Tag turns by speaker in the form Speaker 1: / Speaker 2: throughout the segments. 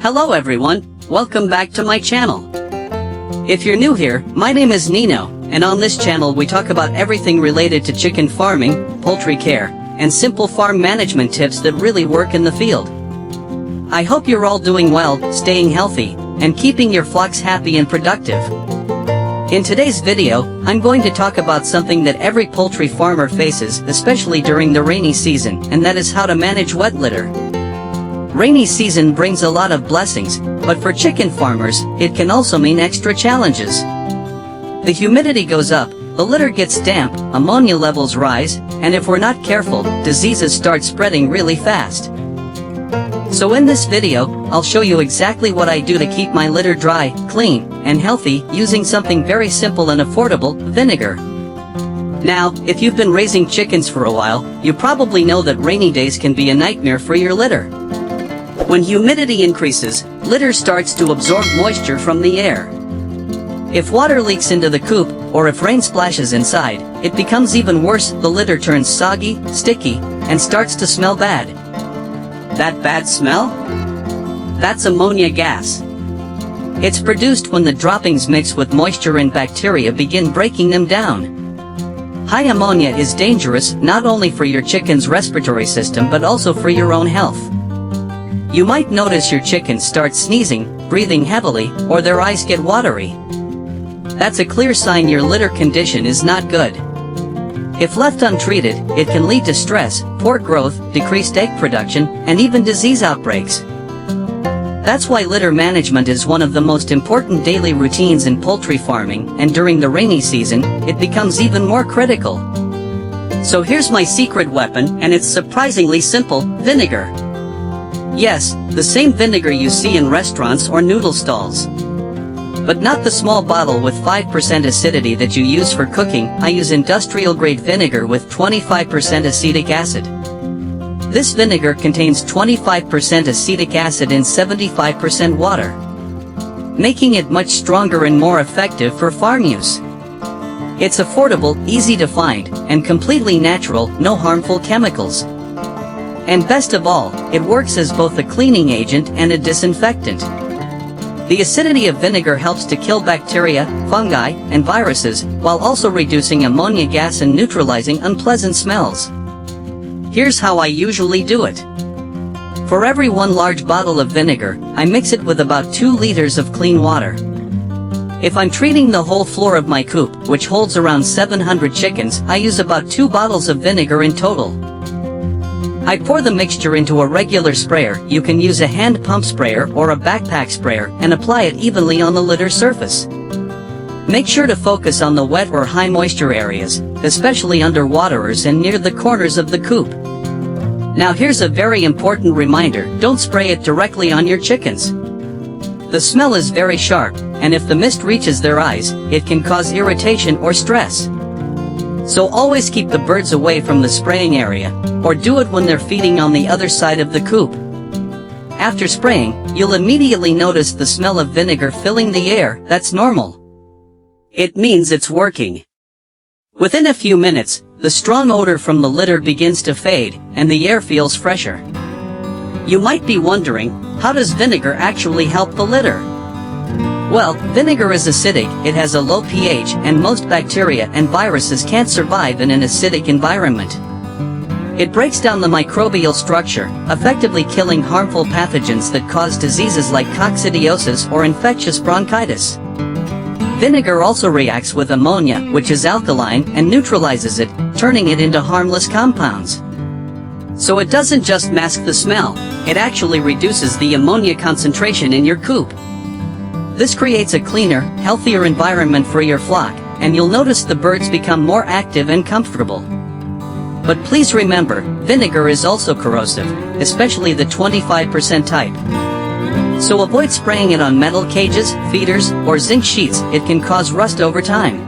Speaker 1: Hello everyone, welcome back to my channel. If you're new here, my name is Nino, and on this channel we talk about everything related to chicken farming, poultry care, and simple farm management tips that really work in the field. I hope you're all doing well, staying healthy, and keeping your flocks happy and productive. In today's video, I'm going to talk about something that every poultry farmer faces, especially during the rainy season, and that is how to manage wet litter. Rainy season brings a lot of blessings, but for chicken farmers, it can also mean extra challenges. The humidity goes up, the litter gets damp, ammonia levels rise, and if we're not careful, diseases start spreading really fast. So in this video, I'll show you exactly what I do to keep my litter dry, clean, and healthy using something very simple and affordable, vinegar. Now, if you've been raising chickens for a while, you probably know that rainy days can be a nightmare for your litter. When humidity increases, litter starts to absorb moisture from the air. If water leaks into the coop, or if rain splashes inside, it becomes even worse. The litter turns soggy, sticky, and starts to smell bad. That bad smell? That's ammonia gas. It's produced when the droppings mix with moisture and bacteria begin breaking them down. High ammonia is dangerous not only for your chicken's respiratory system but also for your own health. You might notice your chickens start sneezing, breathing heavily, or their eyes get watery. That's a clear sign your litter condition is not good. If left untreated, it can lead to stress, poor growth, decreased egg production, and even disease outbreaks. That's why litter management is one of the most important daily routines in poultry farming, and during the rainy season, it becomes even more critical. So here's my secret weapon, and it's surprisingly simple: vinegar. Yes, the same vinegar you see in restaurants or noodle stalls. But not the small bottle with 5% acidity that you use for cooking. I use industrial-grade vinegar with 25% acetic acid. This vinegar contains 25% acetic acid in 75% water, making it much stronger and more effective for farm use. It's affordable, easy to find, and completely natural, no harmful chemicals. And best of all, it works as both a cleaning agent and a disinfectant. The acidity of vinegar helps to kill bacteria, fungi, and viruses, while also reducing ammonia gas and neutralizing unpleasant smells. Here's how I usually do it. For every 1 large bottle of vinegar, I mix it with about 2 liters of clean water. If I'm treating the whole floor of my coop, which holds around 700 chickens, I use about 2 bottles of vinegar in total. I pour the mixture into a regular sprayer. You can use a hand pump sprayer or a backpack sprayer and apply it evenly on the litter surface. Make sure to focus on the wet or high moisture areas, especially under waterers and near the corners of the coop. Now here's a very important reminder: don't spray it directly on your chickens. The smell is very sharp, and if the mist reaches their eyes, it can cause irritation or stress. So always keep the birds away from the spraying area, or do it when they're feeding on the other side of the coop. After spraying, you'll immediately notice the smell of vinegar filling the air. That's normal. It means it's working. Within a few minutes, the strong odor from the litter begins to fade, and the air feels fresher. You might be wondering, how does vinegar actually help the litter? Well, vinegar is acidic, it has a low pH, and most bacteria and viruses can't survive in an acidic environment. It breaks down the microbial structure, effectively killing harmful pathogens that cause diseases like coccidiosis or infectious bronchitis. Vinegar also reacts with ammonia, which is alkaline, and neutralizes it, turning it into harmless compounds. So it doesn't just mask the smell, it actually reduces the ammonia concentration in your coop. This creates a cleaner, healthier environment for your flock, and you'll notice the birds become more active and comfortable. But please remember, vinegar is also corrosive, especially the 25% type. So avoid spraying it on metal cages, feeders, or zinc sheets. It can cause rust over time.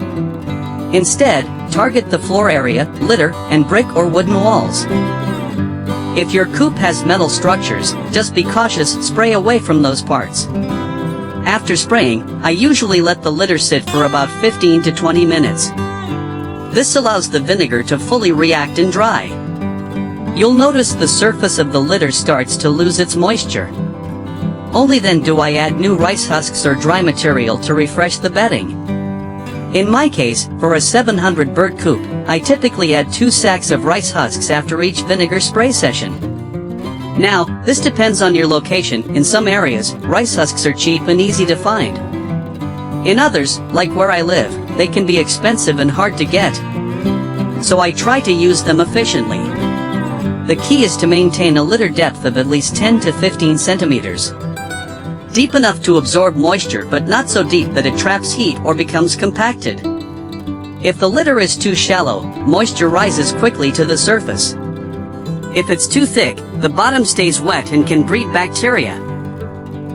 Speaker 1: Instead, target the floor area, litter, and brick or wooden walls. If your coop has metal structures, just be cautious, spray away from those parts. After spraying, I usually let the litter sit for about 15 to 20 minutes. This allows the vinegar to fully react and dry. You'll notice the surface of the litter starts to lose its moisture. Only then do I add new rice husks or dry material to refresh the bedding. In my case, for a 700 bird coop, I typically add 2 sacks of rice husks after each vinegar spray session. Now, this depends on your location. In some areas, rice husks are cheap and easy to find. In others, like where I live, they can be expensive and hard to get. So I try to use them efficiently. The key is to maintain a litter depth of at least 10 to 15 centimeters. Deep enough to absorb moisture but not so deep that it traps heat or becomes compacted. If the litter is too shallow, moisture rises quickly to the surface. If it's too thick, the bottom stays wet and can breed bacteria.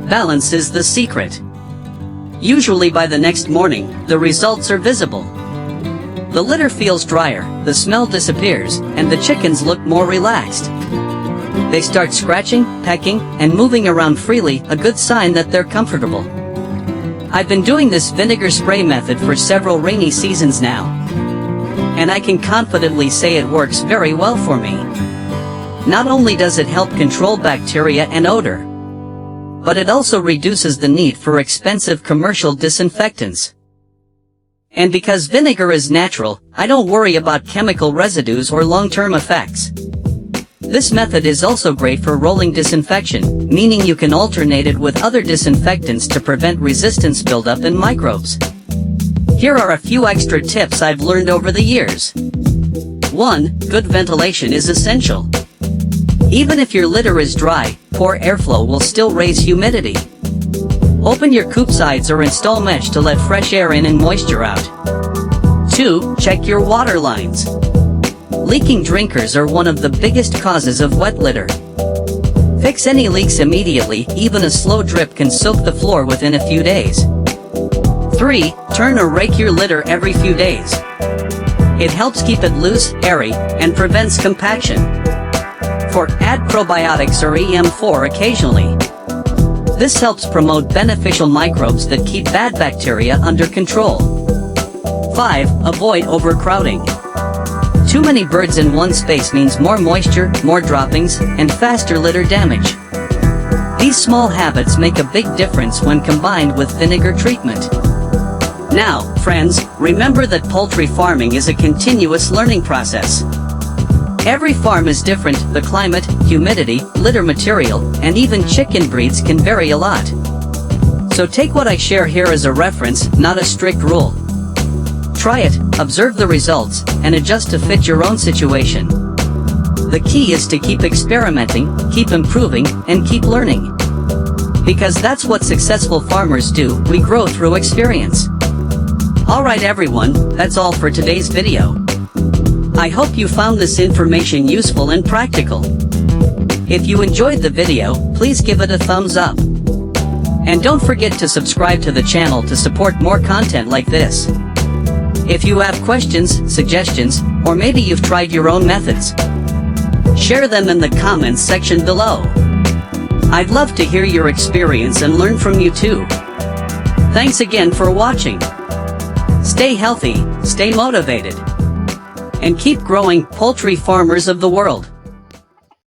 Speaker 1: Balance is the secret. Usually by the next morning, the results are visible. The litter feels drier, the smell disappears, and the chickens look more relaxed. They start scratching, pecking, and moving around freely, a good sign that they're comfortable. I've been doing this vinegar spray method for several rainy seasons now. And I can confidently say it works very well for me. Not only does it help control bacteria and odor, but it also reduces the need for expensive commercial disinfectants. And because vinegar is natural, I don't worry about chemical residues or long-term effects. This method is also great for rolling disinfection, meaning you can alternate it with other disinfectants to prevent resistance buildup and microbes. Here are a few extra tips I've learned over the years. 1. Good ventilation is essential. Even if your litter is dry, poor airflow will still raise humidity. Open your coop sides or install mesh to let fresh air in and moisture out. 2. Check your water lines. Leaking drinkers are one of the biggest causes of wet litter. Fix any leaks immediately, even a slow drip can soak the floor within a few days. 3. Turn or rake your litter every few days. It helps keep it loose, airy, and prevents compaction. 4. Add probiotics or EM4 occasionally. This helps promote beneficial microbes that keep bad bacteria under control. 5. Avoid overcrowding. Too many birds in one space means more moisture, more droppings, and faster litter damage. These small habits make a big difference when combined with vinegar treatment. Now, friends, remember that poultry farming is a continuous learning process. Every farm is different, the climate, humidity, litter material, and even chicken breeds can vary a lot. So take what I share here as a reference, not a strict rule. Try it, observe the results, and adjust to fit your own situation. The key is to keep experimenting, keep improving, and keep learning. Because that's what successful farmers do, we grow through experience. Alright everyone, that's all for today's video. I hope you found this information useful and practical. If you enjoyed the video, please give it a thumbs up. And don't forget to subscribe to the channel to support more content like this. If you have questions, suggestions, or maybe you've tried your own methods, share them in the comments section below. I'd love to hear your experience and learn from you too. Thanks again for watching. Stay healthy, stay motivated, and keep growing, poultry farmers of the world.